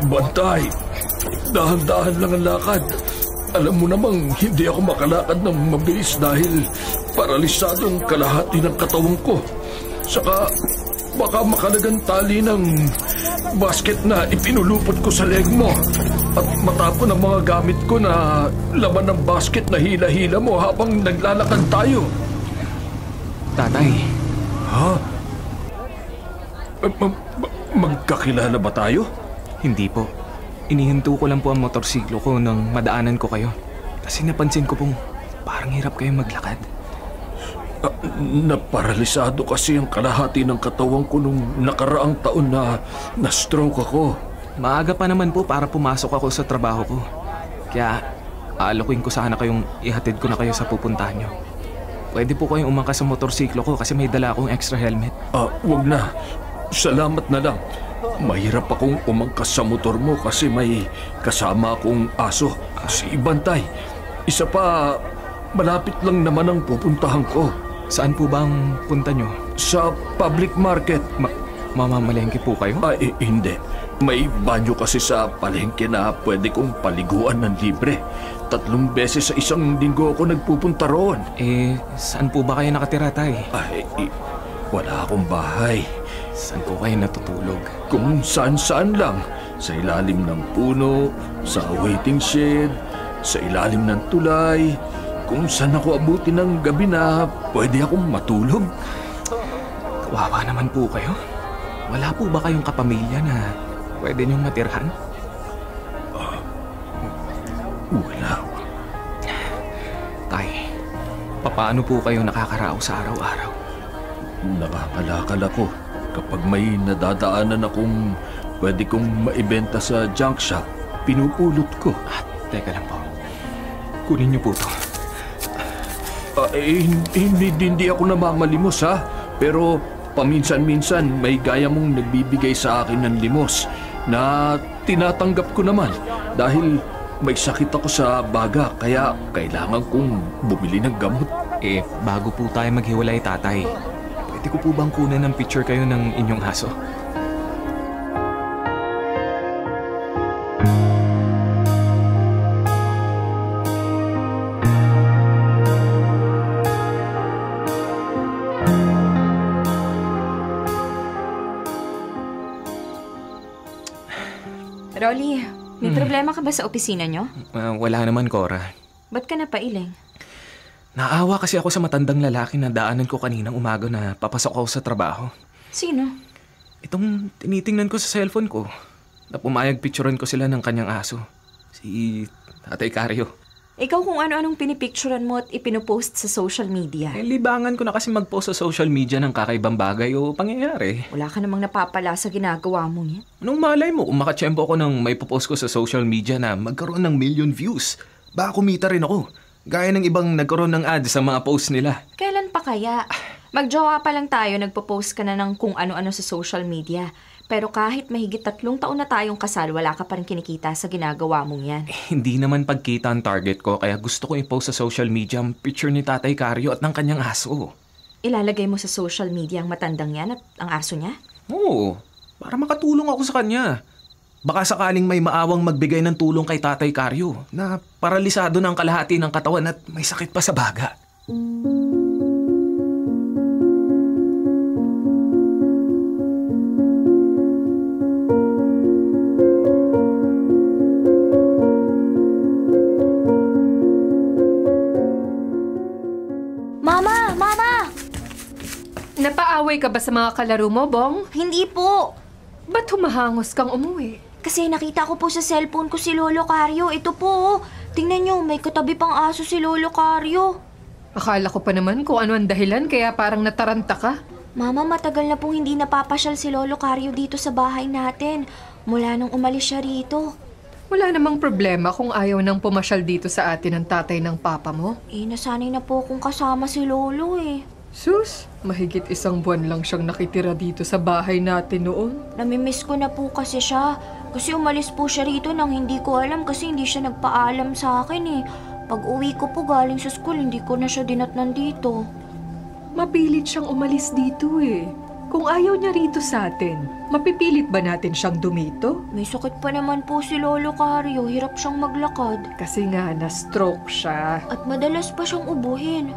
Bantay, dahan-dahan lang ang lakad. Alam mo namang hindi ako makalakad ng mabilis dahil paralisadong kalahati ng katawan ko. Saka baka makalagang tali ng basket na ipinulupot ko sa leg mo at matapon ang mga gamit ko na laman ng basket na hila-hila mo habang naglalakad tayo. Tatay. Ha? Magkakilala ba tayo? Hindi po. Inihinto ko lang po ang motorsiklo ko nang madaanan ko kayo. Kasi napansin ko pong parang hirap kayong maglakad. Naparalisado kasi ang kalahati ng katawan ko nung nakaraang taon na na-stroke ako. Maaga pa naman po para pumasok ako sa trabaho ko. Kaya aalokin ko sana kayong ihatid ko na kayo sa pupuntahan nyo. Pwede po kayong umangkas sa motorsiklo ko kasi may dala akong extra helmet. Wag na. Salamat na lang. Mahirap akong umangkas sa motor mo kasi may kasama akong aso, si Bantay. Isa pa, malapit lang naman ang pupuntahan ko. Saan po ba ang punta nyo? Sa public market. Mamamalengke po kayo? Hindi. May banyo kasi sa palengke na pwede kong paliguan ng libre. 3 beses sa isang linggo ako nagpupunta roon. Saan po ba kayo nakatira, tay? Wala akong bahay. Saan po kayo natutulog? Kung saan-saan lang. Sa ilalim ng puno, sa waiting shed, sa ilalim ng tulay. Kung saan ako abutin ng gabi na pwede akong matulog. Kawawa naman po kayo. Wala po ba kayong kapamilya na pwede niyong matirhan? Wala. Tay, paano po kayo nakakaraos sa araw-araw? Nakakalakal ako kapag may nadadaanan akong pwede kong maibenta sa junk shop. Pinupulot ko. Teka lang po. Kunin niyo po ito. Hindi ako namamalimos ha. Pero paminsan-minsan may gaya mong nagbibigay sa akin ng limos na tinatanggap ko naman dahil may sakit ako sa baga kaya kailangan kong bumili ng gamot. Bago po tayo maghiwalay, tatay, pwede ko po bang kunan ng picture kayo ng inyong aso? Rolly, may problema ka ba sa opisina nyo? Wala naman, Cora. Ba't ka napailing? Naawa kasi ako sa matandang lalaki na daanan ko kaninang umaga na papasok ako sa trabaho. Sino? Itong tinitingnan ko sa cellphone ko. Na pumayag picturean ko sila ng kanyang aso. Si Tatay Caryo. Ikaw kung ano-anong pinipicturean mo at ipinupost sa social media. Libangan ko na kasi mag-post sa social media ng kakaibang bagay o pangyayari. Wala ka namang napapala sa ginagawa mo niya. Anong malay mo kung makatsyempo ako ng may post ko sa social media na magkaroon ng 1,000,000 views? Baka kumita rin ako. Gaya ng ibang nagkaroon ng ads sa mga post nila. Kailan pa kaya? Magjowa pa lang tayo, nagpo-post ka na ng kung ano-ano sa social media. Pero kahit mahigit 3 taon na tayong kasal, wala ka pa rin kinikita sa ginagawa mong yan. Hindi naman pagkita ang target ko, kaya gusto ko i-post sa social media ang picture ni Tatay Caryo at ng kanyang aso. Ilalagay mo sa social media ang matandang yan at ang aso niya? Oo, para makatulong ako sa kanya. Baka sakaling may maawang magbigay ng tulong kay Tatay Caryo na paralisado ng kalahati ng katawan at may sakit pa sa baga. Napaaway ka ba sa mga kalaro mo, Bong? Hindi po. Ba't humahangos kang umuwi? Kasi nakita ko po sa cellphone ko si Lolo Caryo. Ito po, tingnan nyo, may katabi pang aso si Lolo Caryo. Akala ko pa naman kung ano ang dahilan kaya parang nataranta ka. Mama, matagal na pong hindi napapasyal si Lolo Caryo dito sa bahay natin. Mula nung umalis siya rito. Wala namang problema kung ayaw nang pumasyal dito sa atin ng tatay ng papa mo. Nasanay na po akong kasama si Lolo Sus, mahigit 1 buwan lang siyang nakitira dito sa bahay natin noon. Namimiss ko na po kasi siya. Kasi umalis po siya rito nang hindi ko alam kasi hindi siya nagpaalam sa akin Pag uwi ko po galing sa school, hindi ko na siya dinatnan dito. Mapilit siyang umalis dito Kung ayaw niya rito sa atin, mapipilit ba natin siyang dumito? May sakit pa naman po si Lolo Carlo. Hirap siyang maglakad. Kasi nga, na-stroke siya. At madalas pa siyang ubuhin.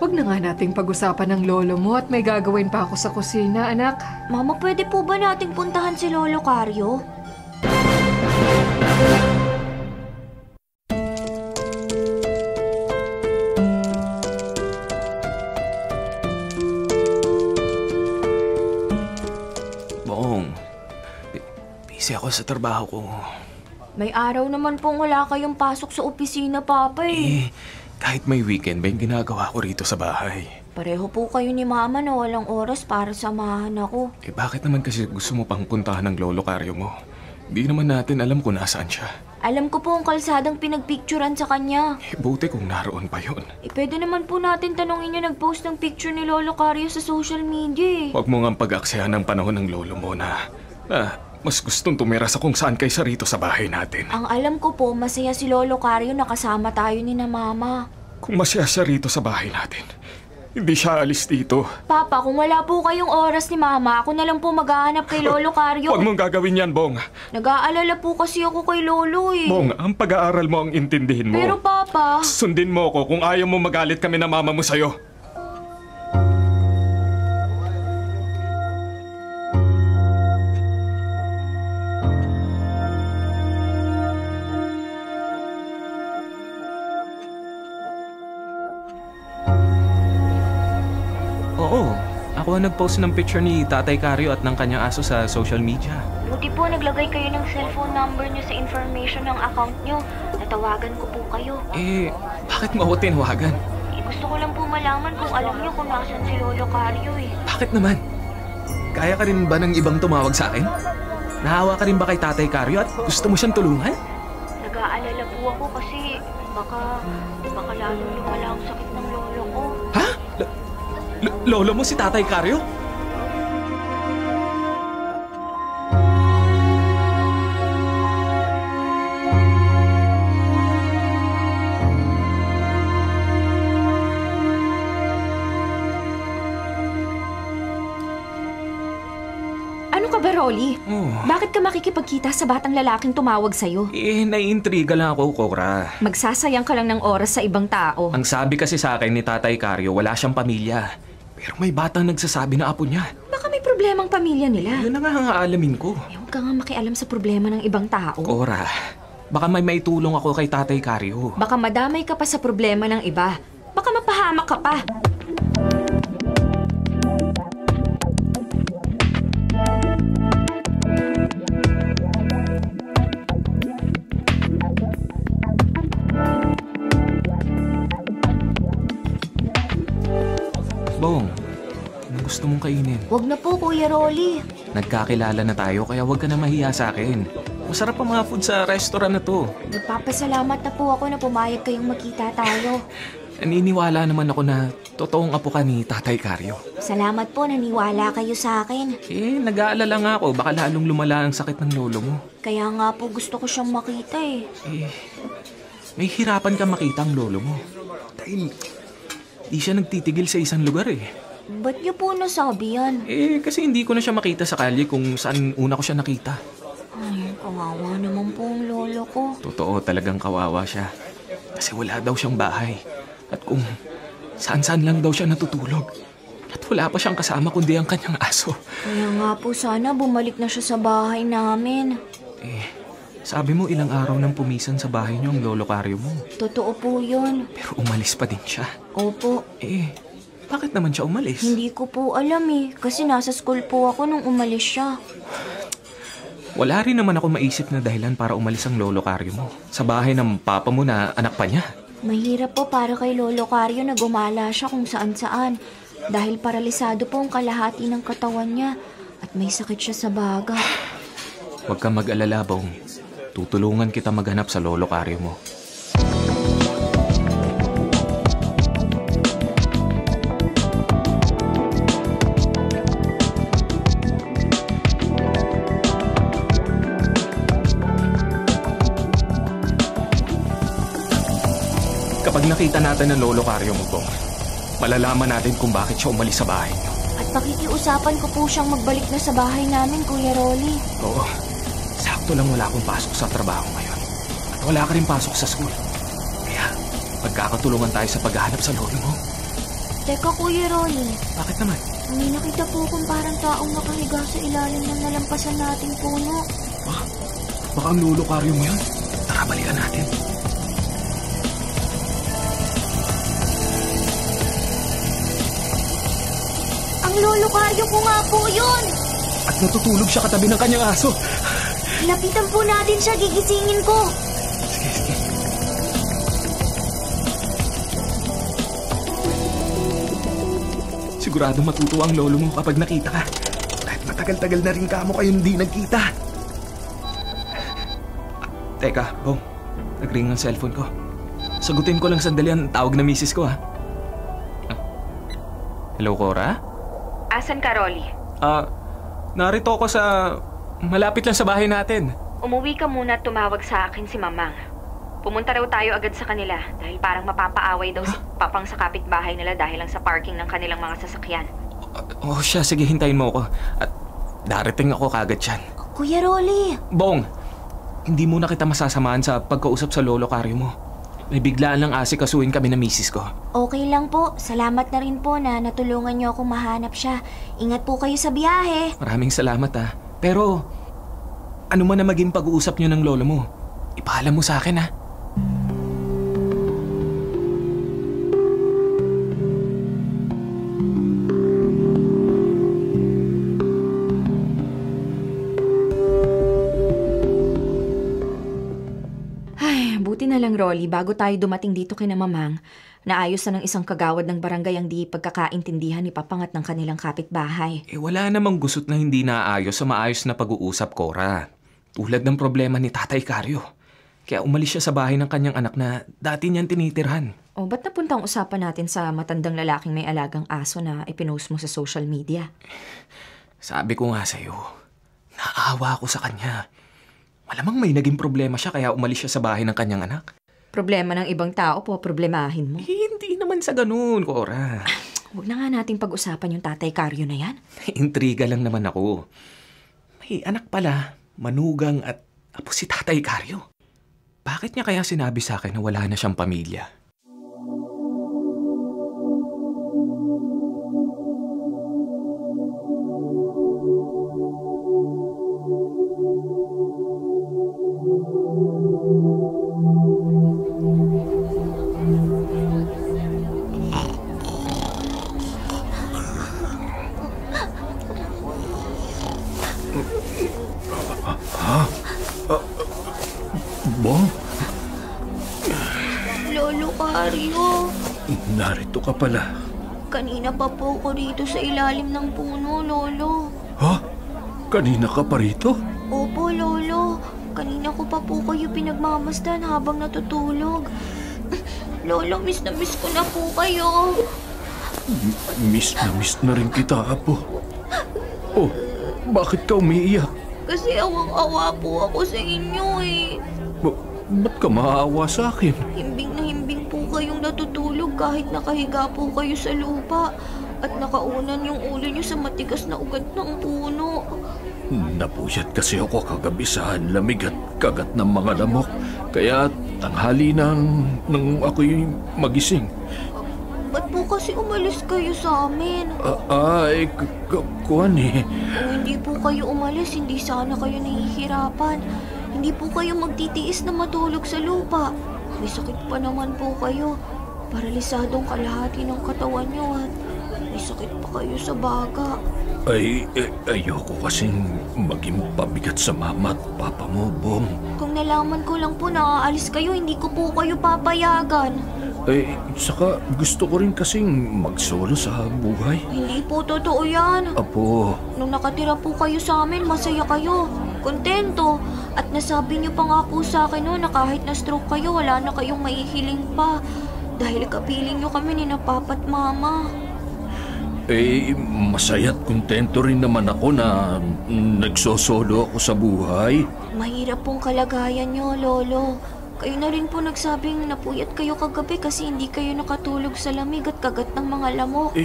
Huwag na nga nating pag-usapan ng lolo mo at may gagawin pa ako sa kusina, anak. Mama, pwede po ba nating puntahan si Lolo Carlo? Busy ako sa trabaho ko. May araw naman pong wala kayong pasok sa opisina, Papa Kahit may weekend ba yung ginagawa ko rito sa bahay? Pareho po kayo ni Mama na walang oras para samahan ako. Bakit naman kasi gusto mo pang puntahan ng Lolo Carlo mo? Hindi naman natin alam kung nasaan siya. Alam ko po ang kalsadang pinagpicturan sa kanya. Buti kung naroon pa yun. Pwede naman po natin tanongin niya nag-post ng picture ni Lolo Carlo sa social media. Huwag mo nga pag-aksayan ng panahon ng lolo mo na mas gustong tumira sa kung saan kaysa rito sa bahay natin. Ang alam ko po, masaya si Lolo Carlo na kasama tayo ni na Mama. Kung masaya siya rito sa bahay natin, hindi siya alis dito. Papa, kung wala po kayong oras ni Mama, ako na lang po maghahanap kay Lolo Carlo. Huwag mong gagawin yan, Bong. Nag-aalala po kasi ako kay Lolo Bong, ang pag-aaral mo ang intindihin mo. Pero Papa... Sundin mo ako kung ayaw mo magalit kami na Mama mo sa'yo. Oo, ako ang nag-post ng picture ni Tatay Carlo at ng kanyang aso sa social media. Buti po naglagay kayo ng cellphone number niyo sa information ng account niyo. Natawagan ko po kayo. Bakit mo ako tinawagan? Gusto ko lang po malaman kung alam niyo kung nasan si Lolo Carlo Bakit naman? Kaya ka rin ba ng ibang tumawag sa akin? Nahawa ka rin ba kay Tatay Carlo at gusto mo siyang tulungan? Nag-aalala po ako kasi baka lalong lumala ang sakit ng lolo ko. Ha? Lolo mo si Tatay Carlo? Ano ka ba, Rolly? Oh. Bakit ka makikipagkita sa batang lalaking tumawag sa'yo? Naiintriga lang ako, Cora. Magsasayang ka lang ng oras sa ibang tao. Ang sabi kasi sa akin ni Tatay Carlo, wala siyang pamilya. Pero may batang nagsasabi na apo niya. Baka may problemang pamilya nila. Yun na nga ang aalamin ko. Huwag ka nga makialam sa problema ng ibang tao. Cora, baka may maitulong ako kay Tatay Carlo. Baka madamay ka pa sa problema ng iba. Baka mapahamak ka pa. Bong, ano gusto mong kainin? Huwag na po, Kuya Rolly. Nagkakilala na tayo kaya huwag ka na mahiya sa akin. Masarap ang mga food sa restaurant na to. Nagpapasalamat na po ako na pumayag kayong makita tayo. Naniniwala naman ako na totoong apo ka ni Tatay Carlo. Salamat po, naniwala kayo sa akin. Nag-aalala nga ako, baka lalong lumala ang sakit ng lolo mo. Kaya nga po gusto ko siyang makita May hirapan ka makita ang lolo mo. Dahil di siya nagtitigil sa isang lugar Ba't niyo po nasabi yan? Kasi hindi ko na siya makita sa kalye kung saan una ko siya nakita. Ay, kawawa naman po ang lolo ko. Totoo, talagang kawawa siya. Kasi wala daw siyang bahay. At kung saan-saan lang daw siya natutulog. At wala pa siyang kasama kundi ang kanyang aso. Kaya nga po sana bumalik na siya sa bahay namin. Sabi mo ilang araw nang pumisan sa bahay niyo ang Lolo Carlo mo. Totoo po yun. Pero umalis pa din siya. Opo. Bakit naman siya umalis? Hindi ko po alam kasi nasa school po ako nung umalis siya. Wala rin naman ako maisip na dahilan para umalis ang Lolo Carlo mo. Sa bahay ng papa mo na anak pa niya. Mahirap po para kay Lolo Carlo na gumala siya kung saan-saan. Dahil paralisado po ang kalahati ng katawan niya. At may sakit siya sa baga. Huwag kang mag-alala, Bong. Tutulungan kita maghanap sa Lolo Carlo mo. Kapag nakita natin ang Lolo Carlo mo, Bong, malalaman natin kung bakit siya umalis sa bahay niyo. At Pakikiusapan ko po siyang magbalik na sa bahay namin, Kuya Rolly. Oo. Sakto lang wala akong pasok sa trabaho ngayon. At wala ka rin pasok sa school. Kaya, magkakatulungan tayo sa paghahanap sa lolo mo. Teka, Kuya Rolly. Bakit naman? May nakita po kung parang taong nakahiga sa ilalim ng nalampasan nating puno. Baka ang lolo Karyo mo yun. Tara, balikan natin. Ang lolo Karyo ko nga po yun! At natutulog siya katabi ng kanyang aso. Lapitan po natin siya, gigisingin ko. Sige, sige. Sigurado matutuwa ang lolo mo kapag nakita ka. Kahit matagal-tagal na rin kamo kayo hindi nagkita. Teka, Bong. Nag-ring ang cellphone ko. Sagutin ko lang sandali ang tawag na misis ko, ha? Hello, Cora? Asan ka, Rolly? Narito ako sa... malapit lang sa bahay natin. Umuwi ka muna at tumawag sa akin si Mamang. Pumunta raw tayo agad sa kanila dahil parang mapapaaway daw si Papang sa kapitbahay nila dahil lang sa parking ng kanilang mga sasakyan. Siya, sige, hintayin mo ako. At darating ako kagad siyan. Kuya Rolly! Bong, hindi muna kita masasamahan sa pagkausap sa lolo Karyo mo. May biglaan lang asikasuhin kami na misis ko. Okay lang po. Salamat na rin po na natulungan niyo akong mahanap siya. Ingat po kayo sa biyahe. Maraming salamat, ha. Pero, ano man na maging pag-uusap niyo ng lolo mo, ipaalam mo sa akin, ha. Buti na lang, Rolly, bago tayo dumating dito kina Mamang, naayos na ng isang kagawad ng barangay ang di pagkakaintindihan ni Papang at ng kanilang kapitbahay. Wala namang gusot na hindi naayos sa maayos na pag-uusap, Cora. Tulad ng problema ni Tatay Karyo. Kaya umalis siya sa bahay ng kanyang anak na dati niyang tinitirhan. Ba't napunta ang usapan natin sa matandang lalaking may alagang aso na ipinost mo sa social media? Sabi ko nga sa'yo, naawa ako sa kanya. Malamang may naging problema siya kaya umalis siya sa bahay ng kanyang anak. Problema ng ibang tao po, problemahin mo. Hindi naman sa ganun, Cora. Huwag na nga nating pag-usapan yung Tatay Karyo na yan. Intriga lang naman ako. May anak pala, manugang at apo si Tatay Karyo. Bakit niya kaya sinabi sa akin na wala na siyang pamilya? Bong? Lolo Karyo. Narito ka pala. Kanina pa po ako dito sa ilalim ng puno, Lolo. Ha? Kanina ka pa rito? Opo, Lolo. Kanina ko pa po kayo pinagmamasdan habang natutulog. Lolo, miss na miss ko na po kayo. Miss na rin kita, Apo. Oh, bakit ka umiiyak? Kasi awang-awa po ako sa inyo eh. Ba't ka maawa sa akin? Himbing na himbing po kayong natutulog kahit nakahiga po kayo sa lupa. At nakaunan yung ulo niyo sa matigas na ugat ng puno. Napuyat kasi ako kagabi sa lamig at kagat ng mga lamok. Kaya tanghali nang ako'y magising. Ba't po kasi umalis kayo sa amin? Kuwan eh. Kung hindi po kayo umalis, hindi sana kayo nahihirapan. Hindi po kayo magtitiis na matulog sa lupa. May sakit pa naman po kayo. Paralisadong kalahati ng katawan niyo at may sakit pa kayo sa baga. Ayoko kasing maging pabigat sa mama at papa mo, Bong. Kung nalaman ko lang po na aalis kayo, hindi ko po kayo papayagan. Saka gusto ko rin kasing magsolo sa buhay. Hindi po totoo yan. Apo. Nung nakatira po kayo sa amin, masaya kayo. Kontento. At nasabi niyo pa nga po sa akin noon na kahit na stroke kayo, wala na kayong maihiling pa. Dahil kapiling niyo kami ni na papa at mama. Masaya at kontento rin naman ako na nagsosolo ako sa buhay. Mahirap pong kalagayan niyo, Lolo. Kayo na rin po nagsabing napuyat kayo kagabi kasi hindi kayo nakatulog sa lamig at kagat ng mga lamok.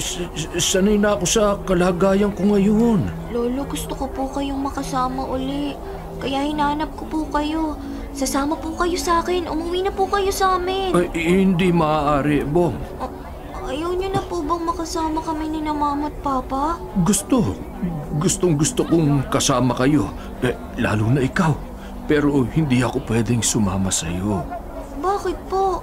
Sanay na ako sa kalagayan ko ngayon. Lolo, gusto ko po kayong makasama uli. Kaya hinanap ko po kayo. Sasama po kayo sa akin. Umuwi na po kayo sa amin. Ay, hindi maaari, Bong. Ayaw niyo na po bang makasama kami ni na Mama at Papa? Gustong gusto kong kasama kayo. Lalo na ikaw. Pero hindi ako pwedeng sumama sa'yo. Bakit po?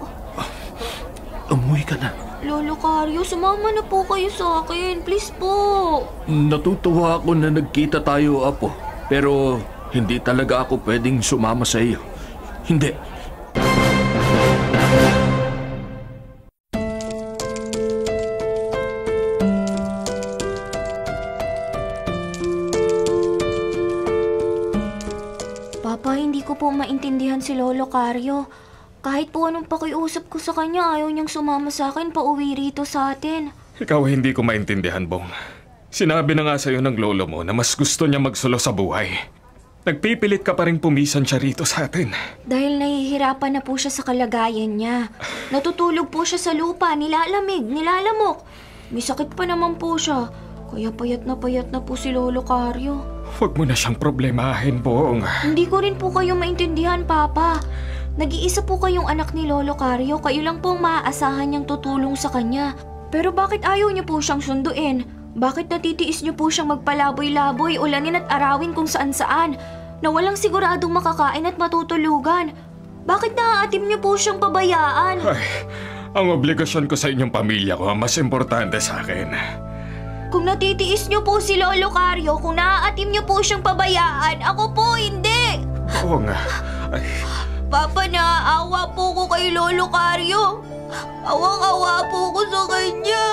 Umuwi ka na. Lolo Carlo, sumama na po kayo sa akin. Please po. Natutuwa ako na nagkita tayo, Apo. Pero hindi talaga ako pwedeng sumama sa iyo. Hindi. Papa, hindi ko po maintindihan si Lolo Carlo. Kahit po anong pakiusap ko sa kanya, ayaw niyang sumama sa akin pauwi rito sa atin. Ikaw hindi ko maintindihan, Bong. Sinabi na nga sa'yo ng lolo mo na mas gusto niya magsolo sa buhay. Nagpipilit ka pa rin pumisan siya rito sa atin. Dahil nahihirapan na po siya sa kalagayan niya. Natutulog po siya sa lupa, nilalamig, nilalamok. May sakit pa naman po siya. Kaya payat na po si Lolo Carlo. Huwag mo na siyang problemahin, Bong. Hindi ko rin po kayo maintindihan, Papa. Nag-iisa po kayong anak ni Lolo Carlo. Kayo lang po ang maaasahan niyang tutulong sa kanya. Pero bakit ayaw niyo po siyang sunduin? Bakit natitiis niyo po siyang magpalaboy-laboy, ulanin at arawin kung saan-saan na walang siguradong makakain at matutulugan? Bakit naaatim niyo po siyang pabayaan? Ay, ang obligasyon ko sa inyong pamilya ko ang mas importante sa akin. Kung natitiis niyo po si Lolo Carlo, kung naaatim niyo po siyang pabayaan, ako po hindi! Oo nga. Ay. Papa, naaawa po ko kay Lolo Carlo. Awang-awa po ko sa kanya.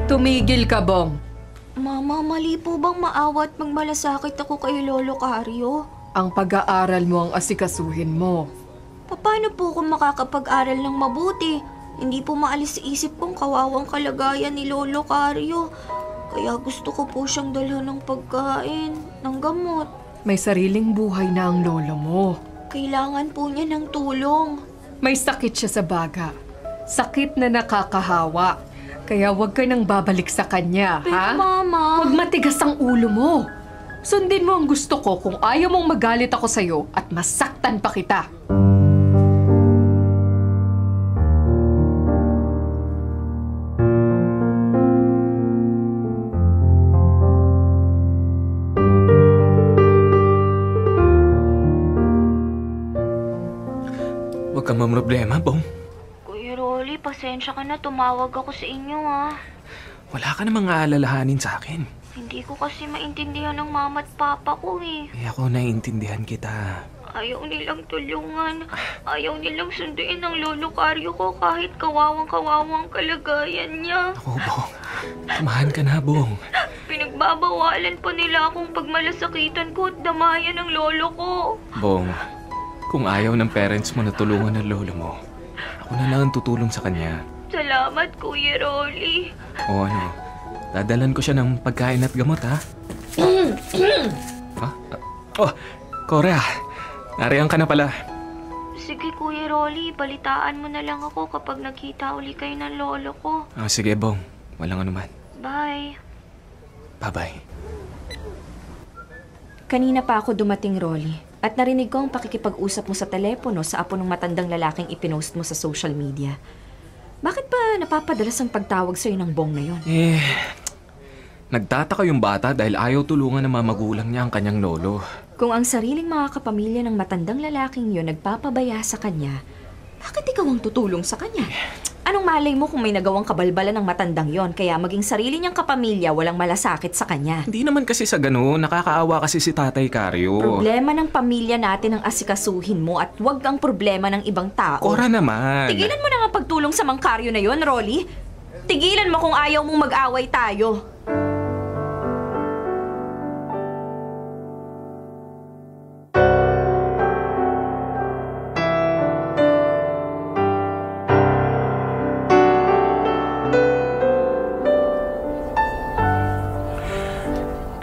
Tumigil ka, Bong. Mama, mali po bang maawa at magmalasakit ako kay Lolo Carlo? Ang pag-aaral mo ang asikasuhin mo. Paano po kung makakapag-aral ng mabuti? Hindi po maalis sa isip kong kawawang kalagayan ni Lolo Carlo. Kaya gusto ko po siyang dalhan ng pagkain, ng gamot. May sariling buhay na ang lolo mo. Kailangan po niya ng tulong. May sakit siya sa baga. Sakit na nakakahawa. Kaya huwag ka nang babalik sa kanya, Pero ha? Mama... Huwag matigas ang ulo mo. Sundin mo ang gusto ko kung ayaw mong magalit ako sa'yo at masaktan pa kita. Huwag kang mamroblema, Bong. Kuya Rolly, pasensya ka na. Tumawag ako sa inyo, ha. Wala ka namang aalalahanin sa akin. Hindi ko kasi maintindihan ng mama at papa ko, eh. Ako naiintindihan kita. Ayaw nilang tulungan. Ayaw nilang sunduin ang Lolo Carlo ko kahit kawawang-kawawang kalagayan niya. Ako, Bong. Tumahan ka na, Bong. Pinagbabawalan pa nila akong pagmalasakitan ko at damayan ng lolo ko. Bong, kung ayaw ng parents mo na tulungan ng lolo mo, ako na lang ang tutulong sa kanya. Salamat, Kuya Rolly. O ano, dadalan ko siya ng pagkain at gamot, ha? Ha? Oh, Cora, nariyan ka na pala. Sige, Kuya Rolly, balitaan mo na lang ako kapag nagkita uli kayo ng lolo ko. Sige, Bong. Walang anuman. Bye. Bye-bye. Kanina pa ako dumating, Rolly. At narinig ko ang pakikipag-usap mo sa telepono sa apo ng matandang lalaking ipinost mo sa social media. Bakit ba napapadalas ang pagtawag sa'yo ng Bong na yon? Nagtataka yung bata dahil ayaw tulungan ng mga magulang niya ang kanyang lolo. Kung ang sariling mga kapamilya ng matandang lalaking yon nagpapabaya sa kanya, bakit ikaw ang tutulong sa kanya? Anong malay mo kung may nagawang kabalbalan ng matandang yon kaya maging sarili niyang kapamilya walang malasakit sa kanya? Hindi naman kasi sa gano'n. Nakakaawa kasi si Tatay Carlo. Problema ng pamilya natin ang asikasuhin mo at wag ang problema ng ibang tao. Cora naman. Tigilan mo na nga pagtulong sa Mang Carlo na yon, Rolly. Tigilan mo kung ayaw mong mag-away tayo.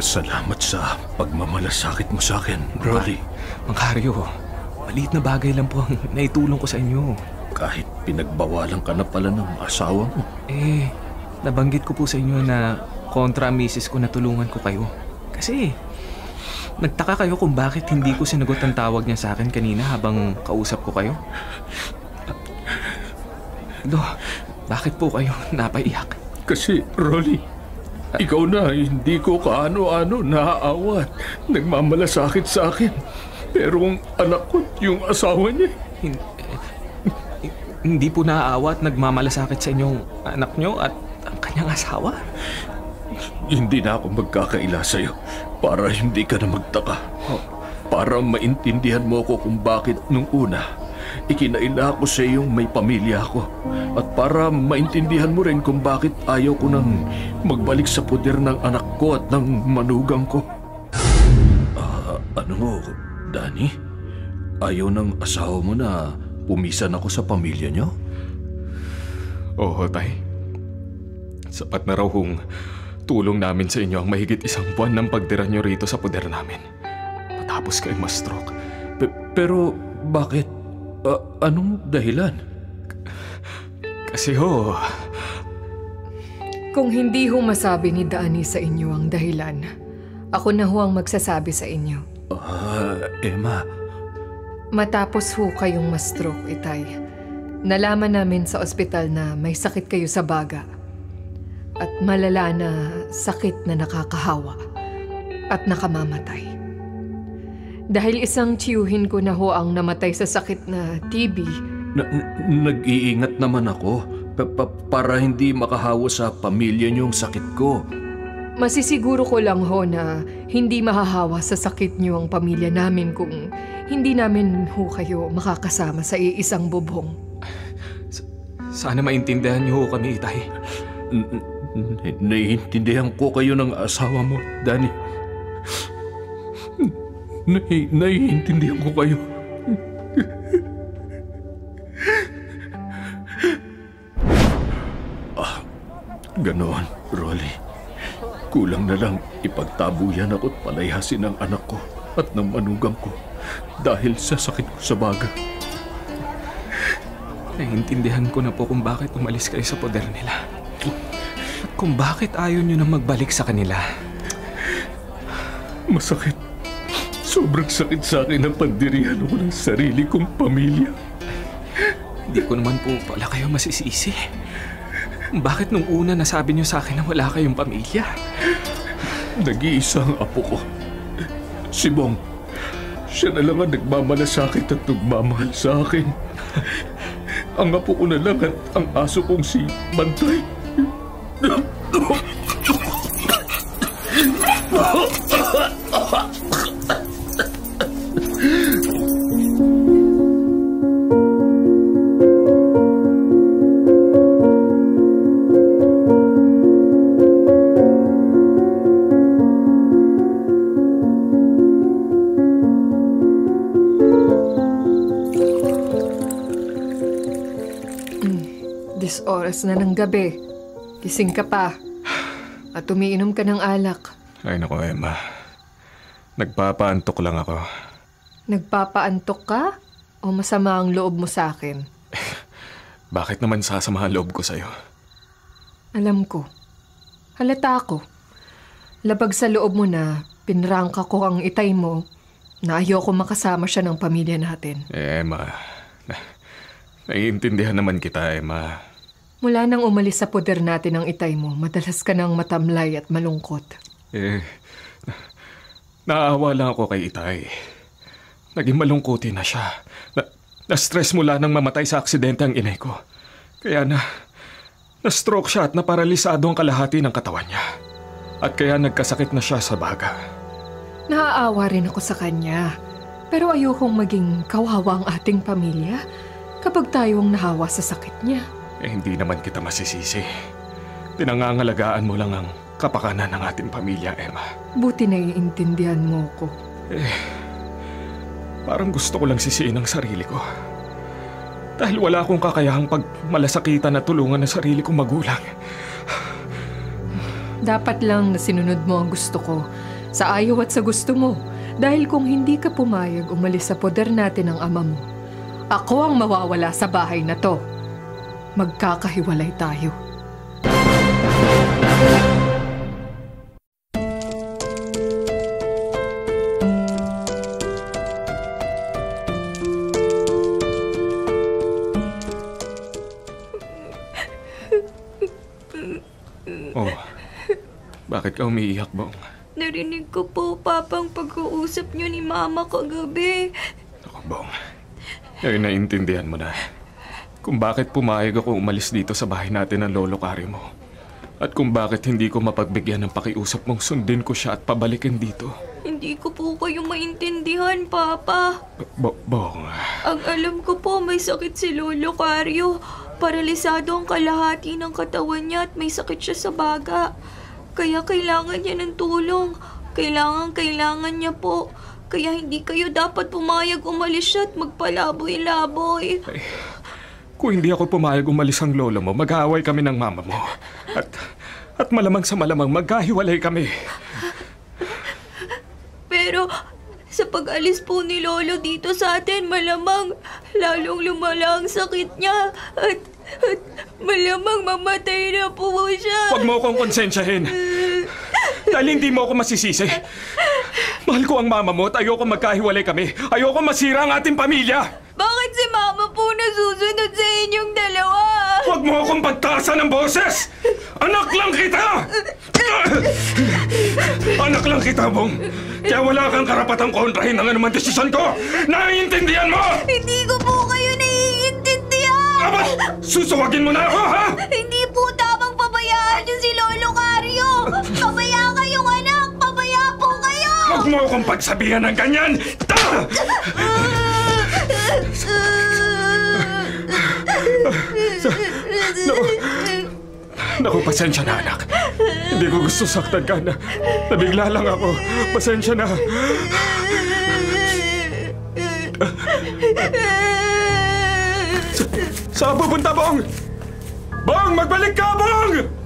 Salamat sa pagmamalasakit mo sa akin, Rolly. Mang Haryo, maliit na bagay lang po ang naitulong ko sa inyo. Kahit pinagbawalan ka na pala ng asawa mo. Nabanggit ko po sa inyo na kontra misis ko na tulungan ko kayo. Kasi nagtaka kayo kung bakit hindi ko sinagot ang tawag niya sa akin kanina habang kausap ko kayo. Bakit po kayo napaiyak? Kasi, Rolly, ikaw na hindi ko kaano-ano naaawat. Nagmamalasakit sa akin. Pero ang anak ko, yung asawa niya. Hindi po naaawat, nagmamalasakit sa inyong anak nyo at ang kanyang asawa? Hindi na ako magkakaila sa'yo para hindi ka na magtaka. Para maintindihan mo ko kung bakit nung una ikinaila ko sa iyong may pamilya ako. At para maintindihan mo rin kung bakit ayaw ko nang magbalik sa puder ng anak ko at ng manugang ko. Ano, Danny? Ayaw ng asawa mo na pumisan ako sa pamilya niyo? Oo, Tay. Sapat na raw kung tulong namin sa inyo ang mahigit 1 buwan ng pagtira nyo rito sa puder namin. Matapos kayo ma-stroke. Pero bakit? Anong dahilan? Kasi Kung hindi ho masabi ni Danny sa inyo ang dahilan, ako na ho ang magsasabi sa inyo. Emma. Matapos ho kayong ma-stroke, Itay, nalaman namin sa ospital na may sakit kayo sa baga. At malala na sakit na nakakahawa at nakamamatay. Dahil isang tiyuhin ko na ho ang namatay sa sakit na TB. Nag-iingat naman ako para hindi makahawa sa pamilya niyong sakit ko. Masisiguro ko lang ho na hindi mahahawa sa sakit niyo ang pamilya namin kung hindi namin ho kayo makakasama sa iisang bubong. Sana maintindihan niyo ho kami, Itay. Naiintindihan ko kayo ng asawa mo, Danny. Naiintindihan ko kayo. Ganoon, Rolly. Kulang na lang ipagtabuyan ako at palayasin ang anak ko at ng manugang ko dahil sa sakit ko sa baga. Naiintindihan ko na po kung bakit umalis kayo sa poder nila. At kung bakit ayaw nyo na magbalik sa kanila. Masakit. Sobrang sakit sa akin ang pandirihan ako ng sarili kong pamilya. Hindi ko naman po pala kayo masisisi. Bakit nung una nasabi nyo sa akin na wala kayong pamilya? Nag-iisa ang apo ko. Si Bong. Siya na lang ang nagmamalasakit at nagmamahal sa akin. Ang apo ko na lang at ang aso kong si Bantay. Oras na ng gabi. Gising ka pa. At umiinom ka ng alak. Ay naku, Emma. Nagpapaantok lang ako. Nagpapaantok ka? O masama ang loob mo sa akin? Bakit naman sasama ang loob ko sa'yo? Alam ko. Halata ako. Labag sa loob mo na pinrangka ko ang itay mo na ayoko makasama siya ng pamilya natin. Emma, naiintindihan naman kita, Emma. Mula nang umalis sa poder natin ang itay mo, madalas ka nang matamlay at malungkot. Naawa lang ako kay Itay. Naging malungkutin na siya. Na-stress mula nang mamatay sa aksidente ang inay ko. Kaya na-stroke siya at naparalisado ang kalahati ng katawan niya. At kaya nagkasakit na siya sa baga. Naaawa rin ako sa kanya. Pero ayokong maging kawawa ang ating pamilya kapag tayong nahawa sa sakit niya. Hindi naman kita masisisi. Pinangangalagaan mo lang ang kapakanan ng ating pamilya, Emma. Buti naiintindihan mo ko. Parang gusto ko lang sisiin ang sarili ko. Dahil wala akong kakayahang pagmalasakitan at tulungan ng sarili kong magulang. Dapat lang na sinunod mo ang gusto ko Sa ayaw at sa gusto mo. Dahil kung hindi ka pumayag umalis sa poder natin ang ama mo, ako ang mawawala sa bahay na to. Magkakahiwalay tayo. Oh, bakit ka umiiyak, Bong? Narinig ko po, Papang, pag-uusap niyo ni Mama kagabi. Ako, Bong. Ngayon naiintindihan mo na kung bakit pumayag ako umalis dito sa bahay natin ng lolo Kari mo. At kung bakit hindi ko mapagbigyan ng pakiusap mong sundin ko siya at pabalikin dito. Hindi ko po kayo maintindihan, Papa. Bong. Ang alam ko po, may sakit si Lolo Cario. Paralisado ang kalahati ng katawan niya at may sakit siya sa baga. Kaya kailangan niya ng tulong. Kailangan niya po. Kaya hindi kayo dapat pumayag umalis siya at magpalaboy-laboy. Ay, kung hindi ako pumayag umalis ang lolo mo, mag-aaway kami ng mama mo. At malamang sa malamang magkahiwalay kami. Pero sa pag-alis po ni Lolo dito sa atin, malamang lalong lumala ang sakit niya. At malamang mamatay na po siya. Huwag mo akong konsensyahin. Dahil hindi mo ako masisisi. Mahal ko ang mama mo at ayoko magkahiwalay kami. Ayoko masira ang ating pamilya. Bakit si Mama po nasusunod sa inyong dalawa? Huwag mo akong pagtaasan ng boses! Anak lang kita! Anak lang kita, Bong. Kaya wala kang karapatang kontrahin ang anumang desisyon ko. Naiintindihan mo? Hindi ko po kayo naiintindihan! Abat! Susuwagin mo na ako, ha? Hindi po tamang pabayaan niyo si Lolo Cario! Pabaya kayong anak! Pabaya po kayo! Huwag mo akong pagsabihan ng ganyan! Naku, pasensya na, anak. Hindi ko gusto saktan ka na. Nabigla lang ako. Pasensya na. Saan pupunta, Bong? Bong, magbalik ka, Bong!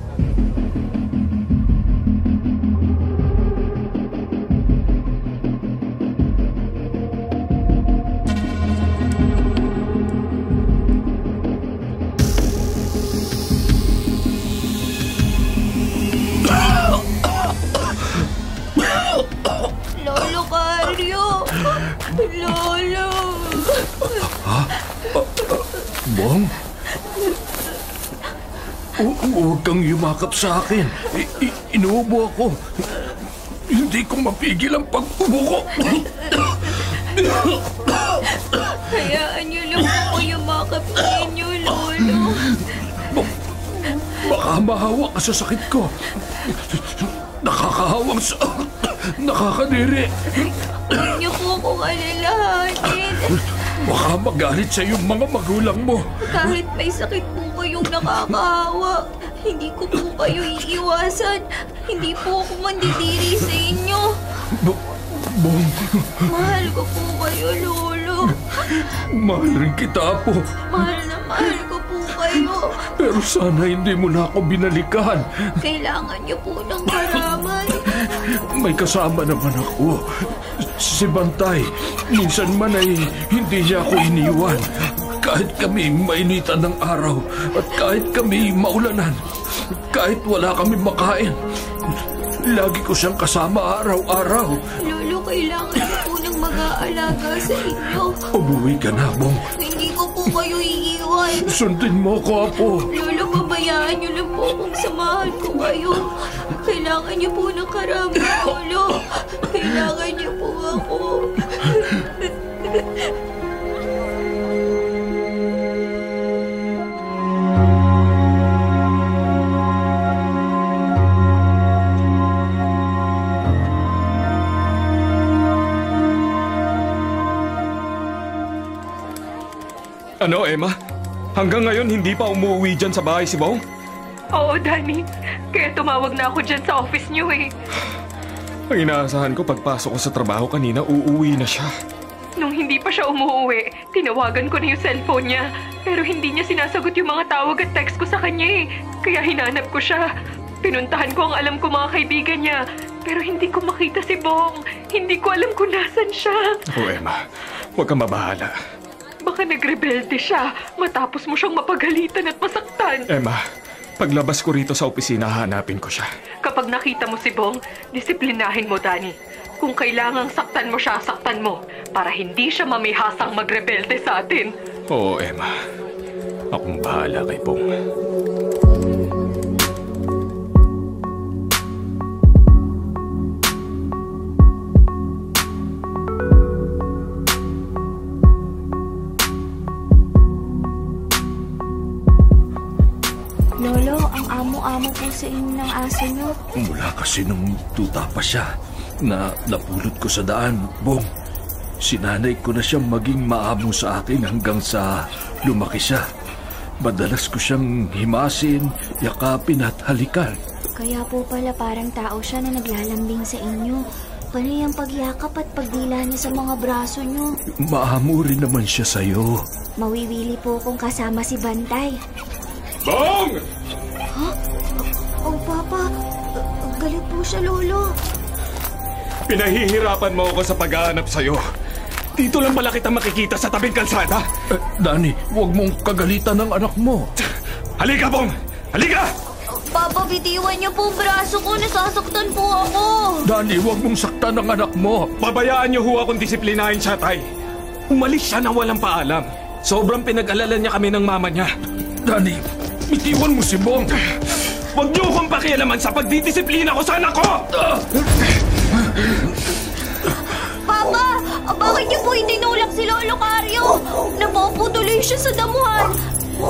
Lolo Cario! Lolo! Bong? Huwag kang yumakap sa akin. Inuubo ako. Hindi ko mapigil ang pag-ubo ko. Hayaan niyo lang po yumakap sa inyo, Lolo. Baka mahawa ka sa sakit ko. Nakakahawang sa... Nakakadiri. Huwag niyo po akong alalahanin. Baka magalit sa iyong mga magulang mo. Kahit may sakit po kayong nakakahawa, hindi ko po kayo iiwasan. Hindi po ako mandidiri sa inyo. Bong, Mahal ko po kayo, Lolo. mahal rin kita, Apo. Mahal na mahal ko po kayo. Pero sana hindi mo na ako binalikan. Kailangan niyo po ng karamay. May kasama naman ako. Si Bantay. Minsan man ay hindi niya ako iniwan. Kahit kami mainitan ng araw at kahit kami maulanan. Kahit wala kami makain. Lagi ko siyang kasama araw-araw. Lolo, kailangan niyo po ng mag-aalaga sa inyo. Umuwi ka na, Bong. Hindi ko po kayo iiwan. Sundin mo ko, Apo. Lolo, pabayaan niyo lang po kung samahan ko kayo. Kailangan niyo po ng karamay, Lolo. Kailangan niyo po ako. Ano, Emma? Hanggang ngayon hindi pa umuwi dyan sa bahay si Bong? Oo, Danny. Kaya tumawag na ako dyan sa office niyo eh. Ang inaasahan ko pagpasok ko sa trabaho kanina, uuwi na siya. Nung hindi pa siya umuwi, tinawagan ko na yung cellphone niya. Pero hindi niya sinasagot yung mga tawag at text ko sa kanya eh. Kaya hinanap ko siya. Pinuntahan ko ang alam ko mga kaibigan niya. Pero hindi ko makita si Bong. Hindi ko alam kung nasan siya. Ako, Emma. Huwag kang mabahala. Baka nagrebelde siya matapos mo siyang mapagalitan at masaktan. Emma, paglabas ko rito sa opisina, hanapin ko siya. Kapag nakita mo si Bong, disiplinahin mo, Danny. Kung kailangang saktan mo siya, saktan mo. Para hindi siya mamihasang magrebelde sa atin. Oo, Emma. Akong bahala kay Bong. Lolo, ang amo-amo po sa inyo ng aso niyo. Mula kasi nung tuta pa siya na napulot ko sa daan, Bong. Sinanay ko na siyang maging maamo sa akin hanggang sa lumaki siya. Madalas ko siyang himasin, yakapin at halikan. Kaya po pala parang tao siya na naglalambing sa inyo. Panay ang pagyakap at pagdila niya sa mga braso niyo. Maamo rin naman siya sa'yo. Mawiwili po kung kasama si Bantay. Bong! Ha? Oh, Papa. Galit po siya, Lolo. Pinahihirapan mo ako sa paghahanap sa'yo. Dito lang pala kita makikita sa tabing kalsada. Danny, huwag mong kagalitan ng anak mo. Halika, Bong! Halika! Papa, bitiwan niyo po ang braso ko. Nasasaktan po ako. Danny, huwag mong saktan ang anak mo. Pabayaan niyo ho akong disiplinahin siya, Tay. Umalis siya na walang paalam. Sobrang pinag-alala niya kami ng mama niya. Danny, bitiwan mo si Bong. Huwag niyo akong pakialaman sa pagdidisiplina ko sa anak ko! Papa, bakit niyo po itinulak si Lolo Carlo? Napuputuloy siya sa damuhan.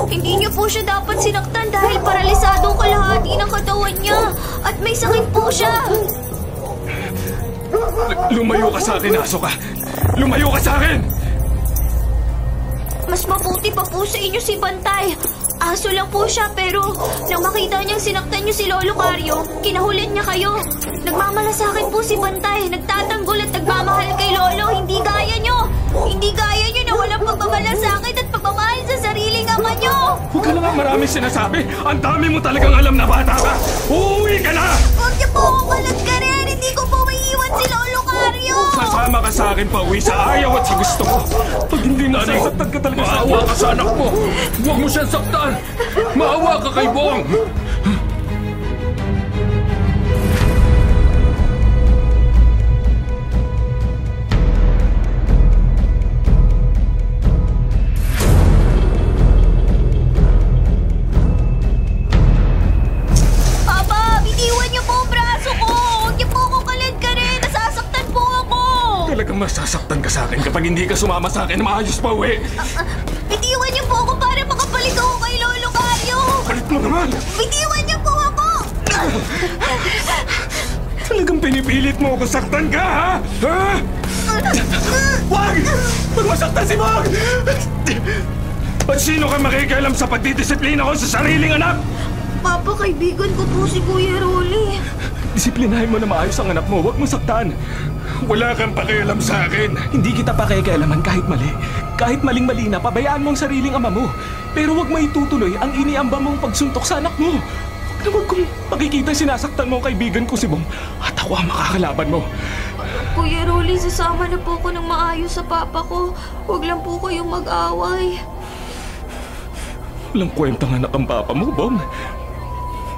Hindi niyo po siya dapat sinaktan dahil paralisadong kalahati ng katawan niya. At may sakit po siya. Lumayo ka sa akin, aso ka! Lumayo ka sa akin! Mas mabuti pa po sa inyo si Bantay. Aso lang po siya pero nang makita niyang sinaktan niyo si Lolo Carlo, kinahulan niya kayo. Nagmamalasakit po si Bantay, nagtatanggol at nagmamahal kay Lolo. Hindi gaya niyo. Hindi gaya niyo na walang pagmamalasakit at pagmamahal sa sariling ama niyo. Huwag ka na nga maraming sinasabi. Ang dami mo talagang alam na bata ka. Uuwi ka na! Huwag niyo po akong malagkarin. Hindi ko po maiiwan si Lolo Carlo. Sasama ka sa akin pa uwi sa ayaw at sa gusto ko. Pag hindi nasasaktan ka talaga sa Maawa ka sa anak mo. Huwag mo siyang saktan. Maawa ka kay Bong. Papa, bitiwan niyo po ang braso ko. Huwag niyo po akong kalagkarin. Nasasaktan po ako. Talagang masasaktan ka sa akin kapag hindi ka sumama sa akin na maayos pa uwi. Bitiwan niyo po ako para makabalik ako kay Lolo Carlo. Palit mo naman! Bitiwan niyo po ako. Talagang pinipilit mo ako saktan ka, ha? Ha? Wag! Wag masaktan si Bong! At sino ka makikialam sa pagdidisiplina ko sa sariling anak? Papa, kaibigan ko po si Kuya Rolly. Disiplinahin mo na maayos ang anak mo. Huwag mo saktan. Wala kang pakialam sa akin. Hindi kita pakikialaman kahit mali. Kahit maling-mali na, pabayaan mo ang sariling ama mo. Pero huwag maitutuloy ang iniamba mong pagsuntok sa anak mo. Huwag kong makikita sinasaktan mo ang kaibigan ko si Bong at ako ang makakalaban mo. Kuya Rolly, sasama na po ko ng maayos sa papa ko. Huwag lang po kayong mag-away. Walang kwentang anak ang papa mo, Bong.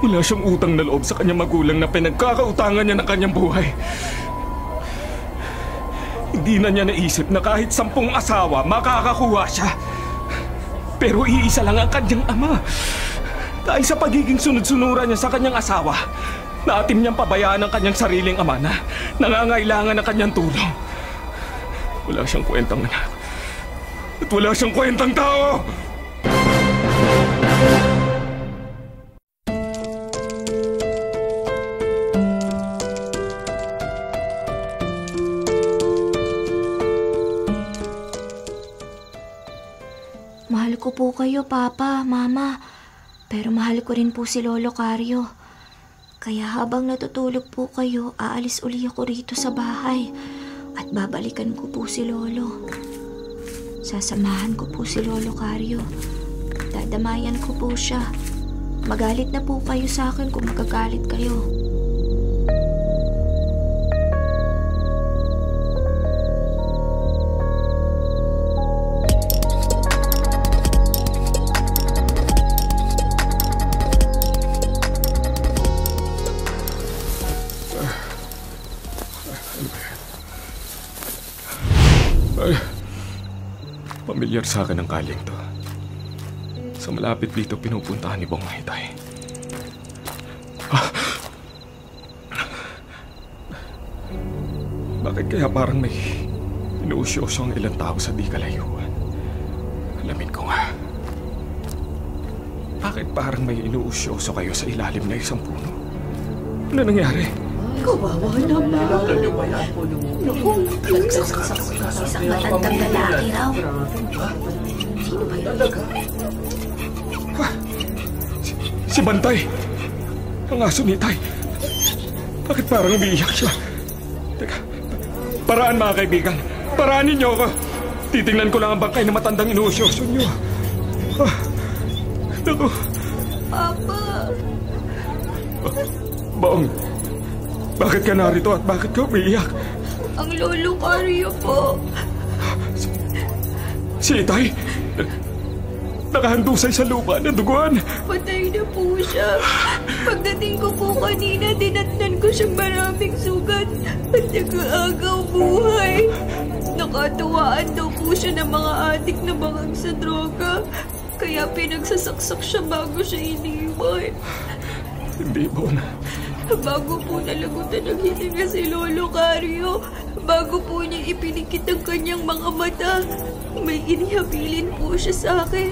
Wala siyang utang na loob sa kanyang magulang na pinagkakautangan niya ng kanyang buhay. Hindi na niya naisip na kahit 10 asawa, makakakuha siya. Pero iisa lang ang kanyang ama. Dahil sa pagiging sunod-sunuran niya sa kanyang asawa, naatim niyang pabayaan ang kanyang sariling ama na nangangailangan ng kanyang tulong. Wala siyang kwentang anak. At wala siyang kwentang tao! Mahal ko po kayo, Papa, Mama. Pero mahal ko rin po si Lolo Carlo. Kaya habang natutulog po kayo, aalis uli ako rito sa bahay. At babalikan ko po si Lolo. Sasamahan ko po si Lolo Carlo. Dadamayan ko po siya. Magalit na po kayo sa akin kung magagalit kayo. Ay, pamilyar sa akin ang kaling to. Sa malapit dito pinupuntahan ni Bong Itay. Bakit kaya parang may inuusyoso ang ilang tao sa di kalayuan? Alamin ko nga. Bakit parang may inuusyoso kayo sa ilalim na isang puno? Ano nangyari? Kawawa naman. Isang matandang lalaki raw. Sino ba yun? Si Bantay! Ang aso ni Tay. Bakit parang umiiyak siya? Teka, paraan mga kaibigan. Paraanin niyo ako. Titingnan ko lang ang bangkay na matandang inuusyoso niyo. Naku. Papa! Bong, bakit ka narito at bakit ka umiiyak? Ang lolo Carlo po. Si Itay? Nakahandusay sa lupa na duguan. Patay na po siya. Pagdating ko po kanina, dinatnan ko siyang maraming sugat at nag-aagaw buhay. Nakatuwaan daw po siya ng mga adik na bangag sa droga. Kaya pinagsasaksak siya bago siya iniwan. Hindi, Bon. Bago po nalagutan ng hininga si Lolo Carlo, bago po niya ipinikit ang kanyang mga mata, may inihabilin po siya sa akin.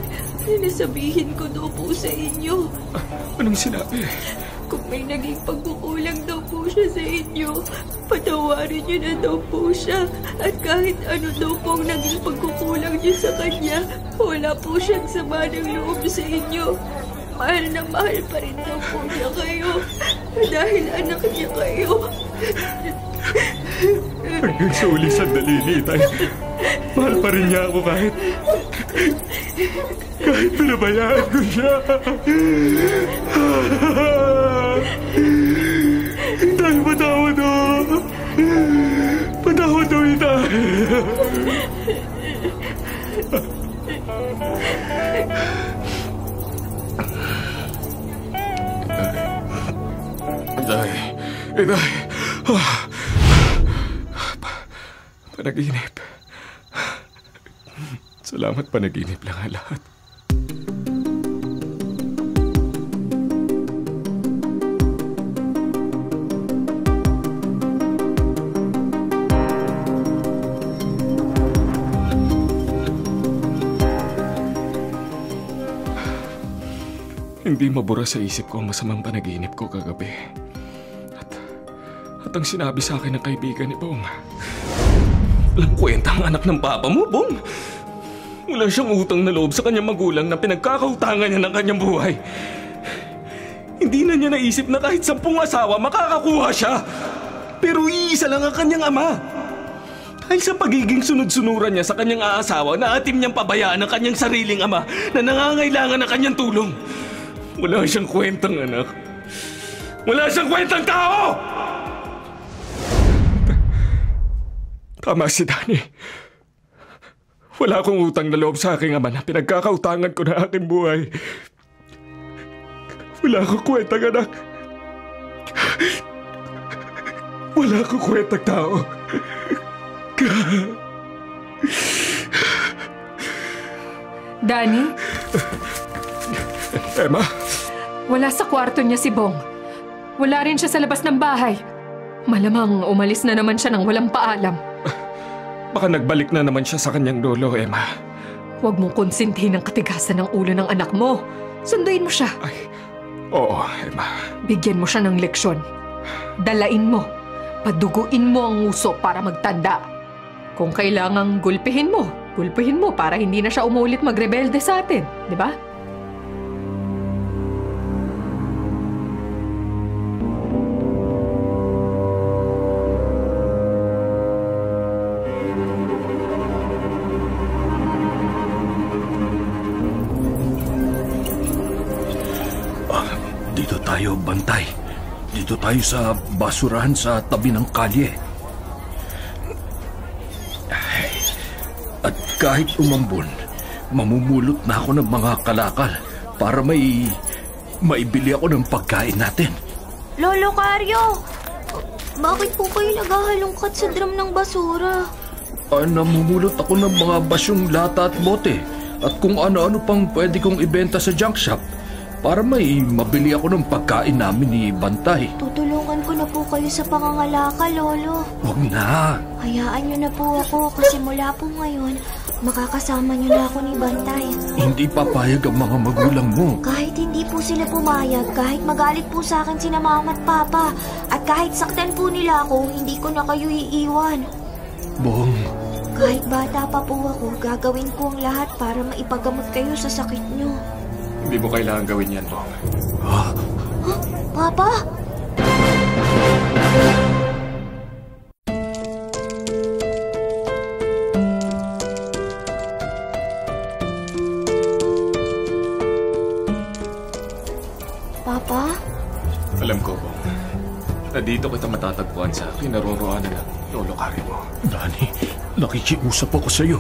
Nasabihin ko daw po sa inyo. Anong sinabi? Kung may naging pagkukulang daw po siya sa inyo, patawarin niyo na daw po siya. At kahit ano daw pong naging pagkukulang niyo sa kanya, wala po siyang sama ng loob sa inyo. Mahal na mahal pa rin daw po niya kayo. Dahil anak niya kayo. Hanggang sa uli sandali ni Itay, mahal pa rin niya ako kahit pinabayaan ko siya. Itay, patawad o. Patawad o, Itay. Itay. Panaginip. Salamat, panaginip lang ang lahat. Hindi mabura sa isip ko ang masamang panaginip ko kagabi. At ang sinabi sa akin ng kaibigan ni Bong. Walang kwenta ang anak ng papa mo, Bong. Wala siyang utang na loob sa kanyang magulang na pinagkakautangan niya ng kanyang buhay. Hindi na niya naisip na kahit 10 asawa makakakuha siya. Pero iisa lang ang kanyang ama. Dahil sa pagiging sunod-sunuran niya sa kanyang aasawa, naatim niyang pabayaan ang kanyang sariling ama na nangangailangan ng kanyang tulong. Wala siyang kwentang anak. Wala siyang kwentang tao! Tama si Danny. Wala akong utang na loob sa aking ama na pinagkakautangan ko na aking buhay. Wala akong kwentang anak. Wala akong kwentang tao. Danny? Emma? Wala sa kwarto niya si Bong. Wala rin siya sa labas ng bahay. Malamang umalis na naman siya nang walang paalam. Baka nagbalik na naman siya sa kanyang lolo, Emma. Huwag mong konsintihin ang katigasan ng ulo ng anak mo. Sunduin mo siya. Ay, oo, Emma. Bigyan mo siya ng leksyon. Dalain mo. Paduguin mo ang uso para magtanda. Kung kailangang gulpihin mo para hindi na siya umulit magrebelde sa atin, di ba? Dito tayo, Bantay. Dito tayo sa basurahan sa tabi ng kalye. At kahit umambon, mamumulot na ako ng mga kalakal para maibili ako ng pagkain natin. Lolo Carlo! Bakit po kayo naghahalongkat sa drum ng basura? Namumulot ako ng mga basyong lata at bote at kung ano-ano pang pwede kong ibenta sa junk shop para may mabili ako ng pagkain namin ni Bantay. Tutulungan ko na po kayo sa pangangalakal, Lolo. Huwag na. Hayaan niyo na po ako kasi mula po ngayon, makakasama niyo na ako ni Bantay. Hindi papayag ang mga magulang mo. Kahit hindi po sila pumayag, kahit magalit po sa akin sina Mama at Papa, at kahit saktan po nila ako, hindi ko na kayo iiwan. Bong. Kahit bata pa po ako, gagawin ko ang lahat para maipagamot kayo sa sakit niyo. Hindi mo kailangan gawin yan, Bong. Ha? Huh? Papa? Papa? Alam ko, Bong. Na dito kita matatagpuan sa kinaroroonan ng lolo Caryo mo. Danny, nakikiusap ako sa'yo.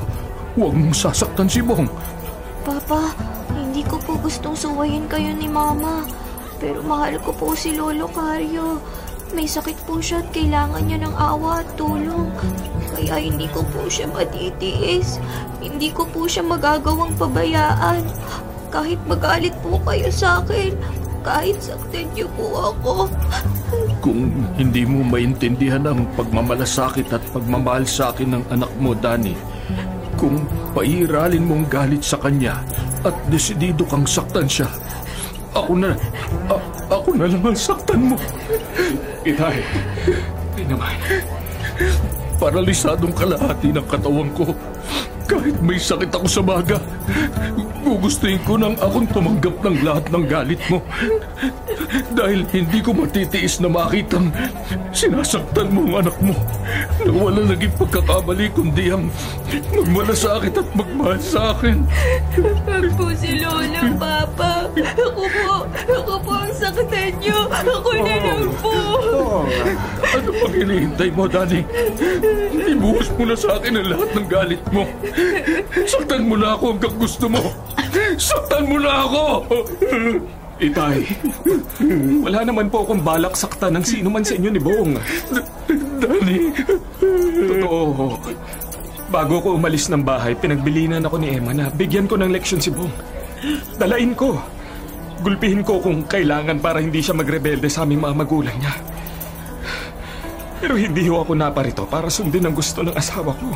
Huwag mong sasaktan si Bong. Papa, hindi ko po gustong suwayin kayo ni Mama. Pero mahal ko po si Lolo Caryo. May sakit po siya at kailangan niya ng awa at tulong. Kaya hindi ko po siya matitiis. Hindi ko po siya magagawang pabayaan. Kahit magalit po kayo sa akin, kahit saktan niyo po ako. Kung hindi mo maintindihan ang pagmamalasakit at pagmamahal sa akin ng anak mo, Danny, kung pairalin mong galit sa kanya at desidido kang saktan siya, ako na lang ang saktan mo. Itay, di naman. Paralisadong kalahati ng katawan ko. Kahit may sakit ako sa baga, gugustuhin ko nang akong tumanggap ng lahat ng galit mo. Dahil hindi ko matitiis na makitang sinasaktan mo ang anak mo na wala naging pagkakamali kundi ang magmalasakit at magmahal sa akin. Ako po si Lola, Papa. Ako po ang saktan niyo. Ako na lang po. Ano pang hinihintay mo, Danny? Ibuhos mo na sa akin ang lahat ng galit mo. Saktan mo na ako hanggang gusto mo. Saktan mo na ako! Itay, wala naman po akong balak saktan ng sino man sa inyo ni Bong. Danny! Totoo. Bago ko umalis ng bahay, pinagbilinan ako ni Emma na bigyan ko ng leksyon si Bong. Dalain ko. Gulpihin ko kung kailangan para hindi siya magrebelde sa aming mga magulang niya. Pero hindi ho ako naparito para sundin ang gusto ng asawa ko.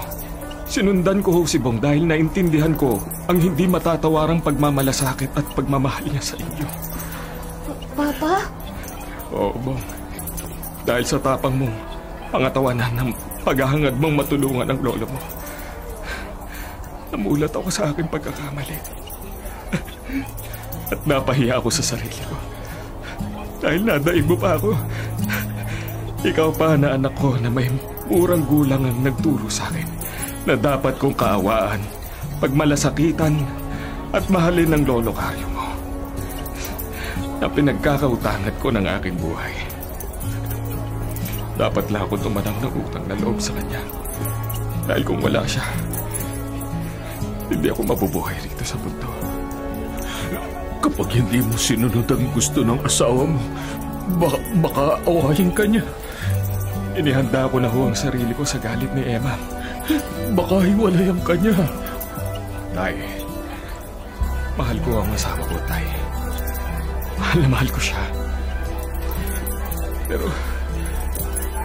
Sinundan ko ho si Bong dahil naintindihan ko ang hindi matatawarang pagmamalasakit at pagmamahal niya sa inyo. Papa? Oo, Bong. Dahil sa tapang mong pangatawanan ng paghahangad mong matulungan ang lolo mo. Namulat ako sa aking pagkakamali. At napahiya ako sa sarili ko. Dahil nadaig mo pa ako. Ikaw pa na anak ko na may murang gulang ang nagturo sa akin na dapat kong kaawaan, pagmalasakitan at mahalin ng lolo Caryo mo na pinagkakautangan ko ng aking buhay. Dapat lang ako tumanang ng utang na loob sa kanya. Dahil kung wala siya, hindi ako mabubuhay rito sa mundo. Kapag hindi mo sinunod ang gusto ng asawa mo, baka awahin ka niya. Inihanda ko na ho ang sarili ko sa galit ni Emma. Baka hiwalay ang kanya. Tay, mahal ko ang asawa ko, Tay. Mahal na mahal ko siya. Pero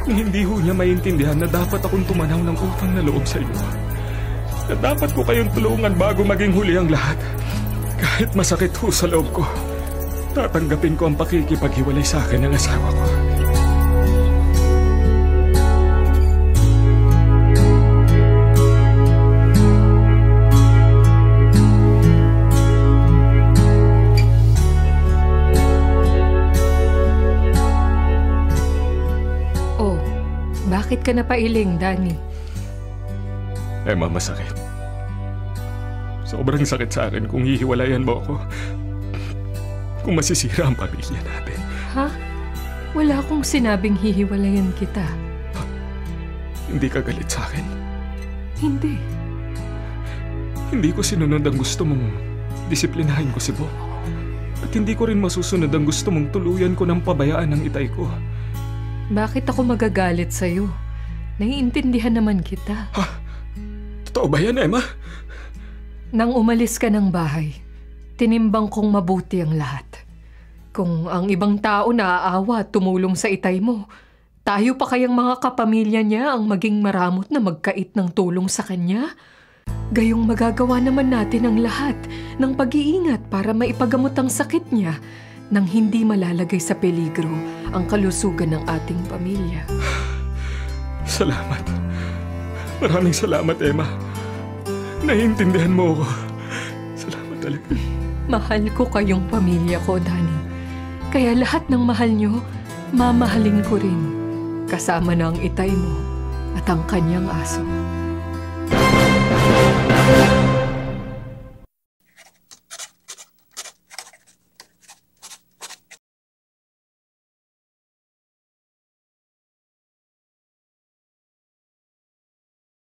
kung hindi ho niya maintindihan na dapat akong tumanaw ng utang na loob sa iyo, na dapat ko kayong tulungan bago maging huli ang lahat, kahit masakit ho sa loob ko, tatanggapin ko ang pakikipaghiwalay sa akin ng asawa ko. Bakit ka napailing, Danny? Emma, masakit. Sobrang sakit sa akin kung hihiwalayan mo ako. Kung masisira ang pamilya natin. Ha? Wala akong sinabing hihiwalayan kita. Hindi ka galit sa akin? Hindi. Hindi ko sinunod ang gusto mong disiplinahin ko si Bo. At hindi ko rin masusunod ang gusto mong tuluyan ko ng pabayaan ng itay ko. Bakit ako magagalit sa'yo? Naiintindihan naman kita. Ha? Totoo ba yan, Emma? Nang umalis ka ng bahay, tinimbang kong mabuti ang lahat. Kung ang ibang tao naaawa at tumulong sa itay mo, tayo pa kayang mga kapamilya niya ang maging maramot na magkait ng tulong sa kanya? Gayong magagawa naman natin ang lahat ng pag-iingat para maipagamot ang sakit niya nang hindi malalagay sa peligro ang kalusugan ng ating pamilya. Salamat. Maraming salamat, Emma. Naiintindihan mo ako. Salamat talaga. Mahal ko kayong pamilya ko, Danny. Kaya lahat ng mahal nyo, mamahalin ko rin. Kasama na ang itay mo at ang kanyang aso.